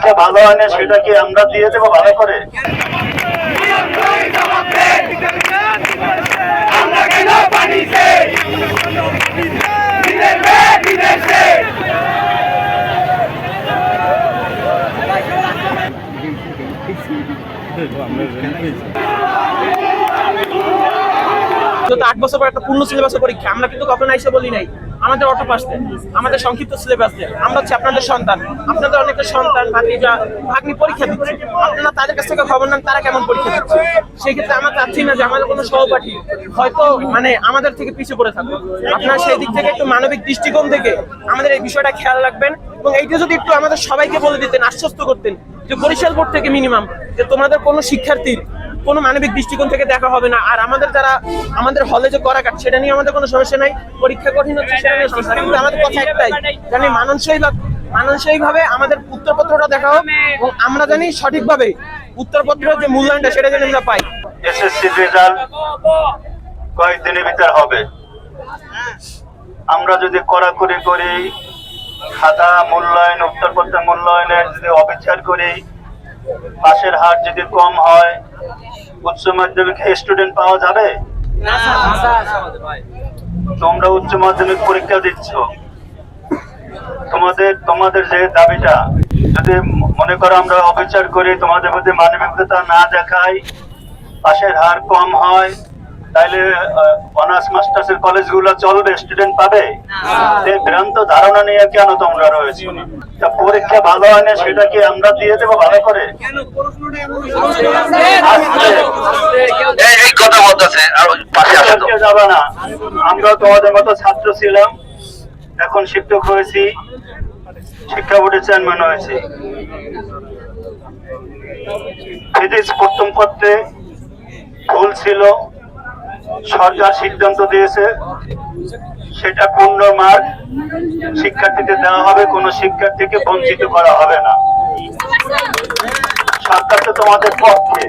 পরীক্ষা ভালো হয় না সেটা কি আমরা দিয়ে দেবো ভালো করে? গত 8 বছর পর একটা পূর্ণ সিলেবাসের পরীক্ষা, আমরা কিন্তু কখনো এসে বলি নাই আমাদের অটো পাস দেন, আমাদের সংক্ষিপ্ত সিলেবাস দেন। আমরা হচ্ছে আপনাদের সন্তান, আপনাদের অনেকটা সন্তান ভাতিজা ভাগ্নি পরীক্ষা দিচ্ছে, আপনারা তাদের কাছ থেকে খবর নেন তারা কেমন পরীক্ষা দিচ্ছে। সেই ক্ষেত্রে আমরা চাচ্ছি না যে আমাদের কোনো সহপাঠী হয়তো মানে আমাদের থেকে পিছিয়ে পড়ে থাকবে। আপনারা সেই দিক থেকে একটু মানবিক দৃষ্টিকোণ থেকে আমাদের এই বিষয়টা খেয়াল রাখবেন এবং এইটা যদি একটু আমাদের সবাইকে বলে দিতেন, আশ্বস্ত করতেন যে বরিশাল বোর্ড থেকে মিনিমাম যে তোমাদের কোনো শিক্ষার্থীর কোনো মানবিক দৃষ্টিকোণ থেকে দেখা হবে না। আর আমাদের যারা আমাদের হলে যে করা কাট সেটা নিয়ে আমাদের কোনো সমস্যা নাই, পরীক্ষা কঠিন হচ্ছে সেটা নিয়ে সমস্যা, কিন্তু আমাদের কথা একটাই জানি মানানসইভাবে আমাদের উত্তরপত্রটা দেখা হোক এবং আমরা জানি সঠিকভাবে উত্তরপত্রের যে মূল্যায়নটা সেটা যেন আমরা পাই। এসএসসি রেজাল্ট কয়েকদিনের ভিতর হবে। আমরা যদি কড়াকড়ি করি, খাতা মূল্যায়ন উত্তরপত্র মূল্যায়নের যদি অবিচার করি, পাশের হার যদি কম হয়, উচ্চ মাধ্যমিকে স্টুডেন্ট পাওয়া যাবে? তোমরা উচ্চ মাধ্যমিক পরীক্ষা দিচ্ছ, তোমাদের যে দাবিটা যদি মনে করো আমরা অবিচার করি, তোমাদের মধ্যে মানবিকতা না দেখাই, পাশের হার কম হয়, তাইলে অনার্স মাস্টার্সের কলেজগুলো চলবে? স্টুডেন্ট পাবে? এই ভ্রান্ত ধারণা নিয়ে কেন তোমরা রয়েছে? পরীক্ষা ভালো হয় না সেটা কি আমরা দিয়ে দেবো ভালো করে? এই কথা বলতেছে আর পাশে আসো তো। যাবে না। আমরা তোমাদের মতো ছাত্র ছিলাম, এখন শিক্ষক হয়েছি, শিক্ষা বোর্ডের চেয়ারম্যান হয়েছি। ফিজিক্স প্রথম পত্রে ভুল ছিল, সরকার সিদ্ধান্ত দিয়েছে সেটা পূর্ণ মার্ক শিক্ষার্থীকে দেওয়া হবে, কোনো শিক্ষার্থীকে বঞ্চিত করা হবে না। সরকার তো তোমাদের পক্ষে।